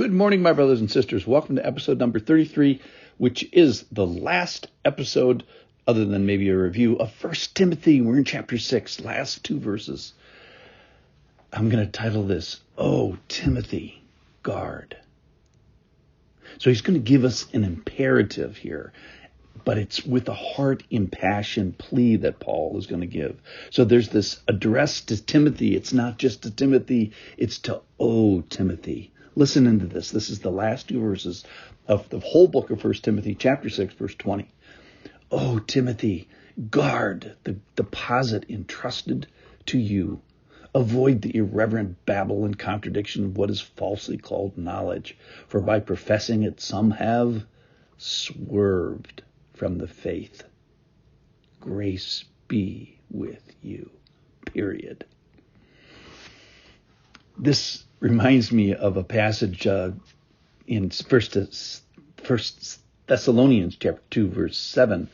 Good morning, my brothers and sisters. Welcome to episode number 33, which is the last episode, other than maybe a review, of 1 Timothy. We're in chapter 6, last two verses. I'm going to title this, Oh, Timothy, Guard. So he's going to give us an imperative here, but it's with a heart impassioned plea that Paul is going to give. So there's this address to Timothy. It's not just to Timothy, it's to, Oh, Timothy. Listen into this. This is the last two verses of the whole book of 1 Timothy, chapter 6, verse 20. Oh, Timothy, guard the deposit entrusted to you. Avoid the irreverent babble and contradiction of what is falsely called knowledge, for by professing it some have swerved from the faith. Grace be with you. Period. This reminds me of a passage in First Thessalonians chapter 2, verse 7.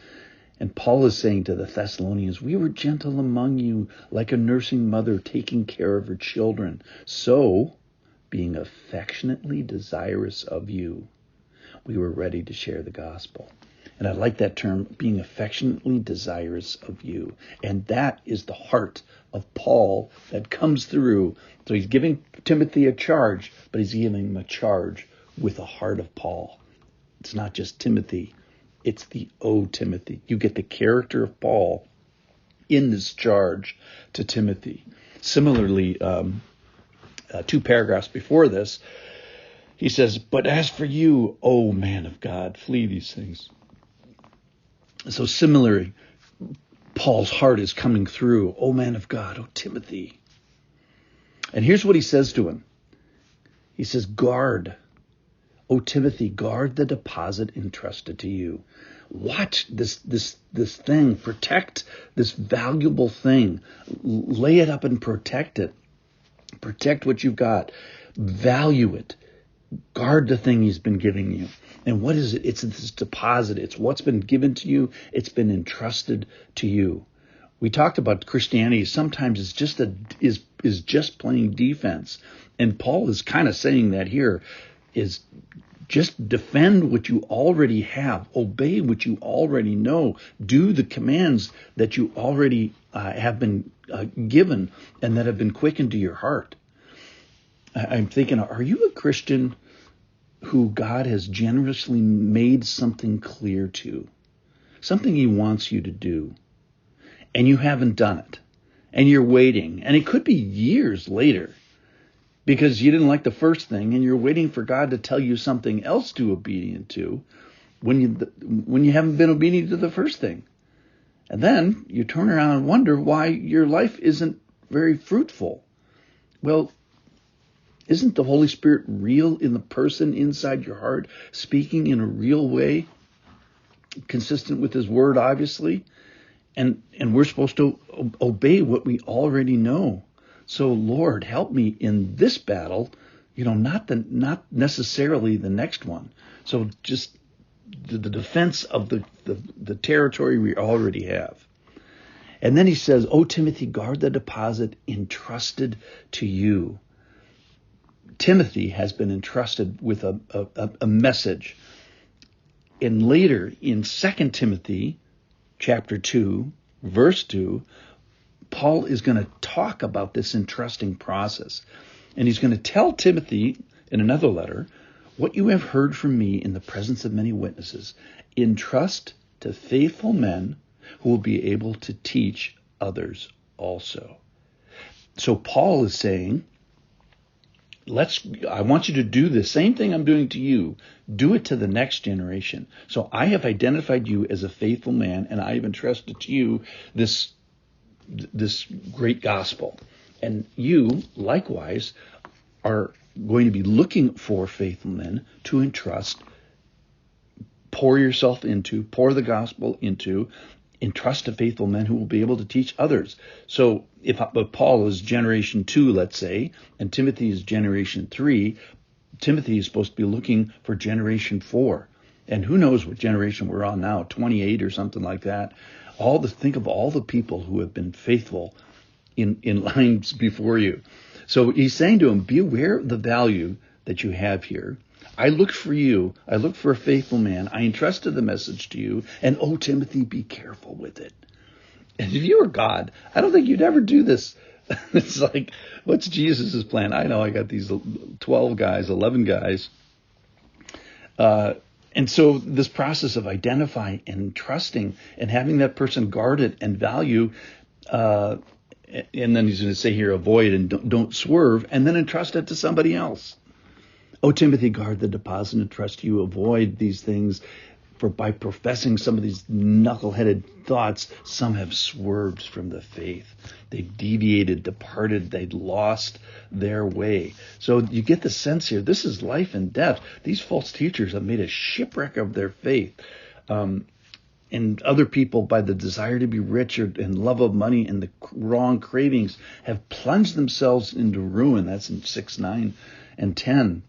And Paul is saying to the Thessalonians, we were gentle among you, like a nursing mother taking care of her children. So, being affectionately desirous of you, we were ready to share the gospel. And I like that term, being affectionately desirous of you. And that is the heart of Paul that comes through. So he's giving Timothy a charge, but he's giving him a charge with the heart of Paul. It's not just Timothy. It's the O Timothy. You get the character of Paul in this charge to Timothy. Similarly, two paragraphs before this, he says, but as for you, O man of God, flee these things. So similarly, Paul's heart is coming through. Oh, man of God, oh, Timothy. And here's what he says to him. He says, guard, oh, Timothy, guard the deposit entrusted to you. Watch this thing. Protect this valuable thing. Lay it up and protect it. Protect what you've got. Value it. Guard the thing he's been giving you. And what is it? It's this deposit. It's what's been given to you. It's been entrusted to you. We talked about Christianity. Sometimes it's just is just playing defense. And Paul is kind of saying that here is just defend what you already have. Obey what you already know. Do the commands that you already have been given and that have been quickened to your heart. I'm thinking, are you a Christian who God has generously made something clear to, something he wants you to do, and you haven't done it, and you're waiting, and it could be years later because you didn't like the first thing, and you're waiting for God to tell you something else to be obedient to when you haven't been obedient to the first thing. And then you turn around and wonder why your life isn't very fruitful. Well, isn't the Holy Spirit real in the person inside your heart, speaking in a real way, consistent with his word, obviously? And we're supposed to obey what we already know. So, Lord, help me in this battle, not necessarily the next one. So just the defense of the territory we already have. And then he says, Oh, Timothy, guard the deposit entrusted to you. Timothy has been entrusted with a message. And later in 2 Timothy chapter 2, verse 2, Paul is going to talk about this entrusting process. And he's going to tell Timothy in another letter, what you have heard from me in the presence of many witnesses, entrust to faithful men who will be able to teach others also. So Paul is saying, I want you to do the same thing I'm doing to you. Do it to the next generation. So I have identified you as a faithful man, and I have entrusted to you this great gospel. And you, likewise, are going to be looking for faithful men to entrust, pour the gospel into, entrust to faithful men who will be able to teach others. So if Paul is generation 2, let's say, and Timothy is generation 3, Timothy is supposed to be looking for generation 4. And who knows what generation we're on now, 28 or something like that. Think of all the people who have been faithful in lines before you. So he's saying to him, be aware of the value that you have here. I looked for you. I looked for a faithful man. I entrusted the message to you. And, oh, Timothy, be careful with it. And if you were God, I don't think you'd ever do this. It's like, what's Jesus' plan? I know I got these 12 guys, 11 guys. And so this process of identifying and trusting and having that person guarded and value, and then he's going to say here, avoid and don't swerve, and then entrust it to somebody else. Oh, Timothy, guard the deposit and trust you. Avoid these things, for by professing some of these knuckleheaded thoughts, some have swerved from the faith. They've deviated, departed, they'd lost their way. So you get the sense here, this is life and death. These false teachers have made a shipwreck of their faith. And other people, by the desire to be rich and love of money and the wrong cravings, have plunged themselves into ruin. That's in 6, 9, and 10.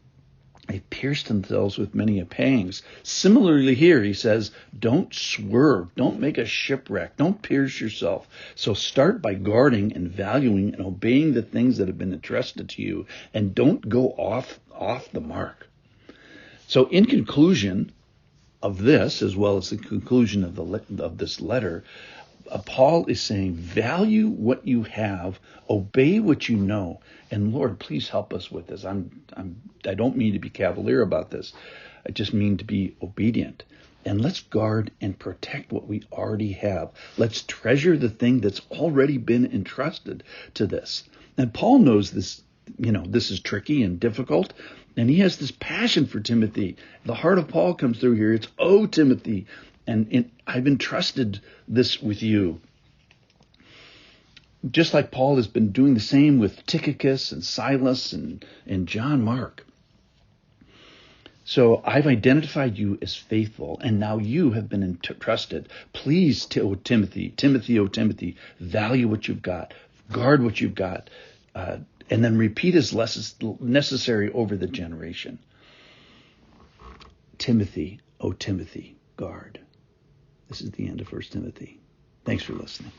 They pierced themselves with many pangs. Similarly here, he says, don't swerve. Don't make a shipwreck. Don't pierce yourself. So start by guarding and valuing and obeying the things that have been entrusted to you, and don't go off the mark. So in conclusion of this, as well as the conclusion of this letter, Paul is saying, value what you have, obey what you know, and Lord, please help us with this. I don't mean to be cavalier about this. I just mean to be obedient. And let's guard and protect what we already have. Let's treasure the thing that's already been entrusted to this. And Paul knows this, this is tricky and difficult, and he has this passion for Timothy. The heart of Paul comes through here. It's, oh, Timothy, and I've entrusted this with you. Just like Paul has been doing the same with Tychicus and Silas and John Mark. So I've identified you as faithful, and now you have been entrusted. Please, Timothy, value what you've got, guard what you've got, and then repeat as less necessary over the generation. Timothy, guard. This is the end of 1 Timothy. Thanks for listening.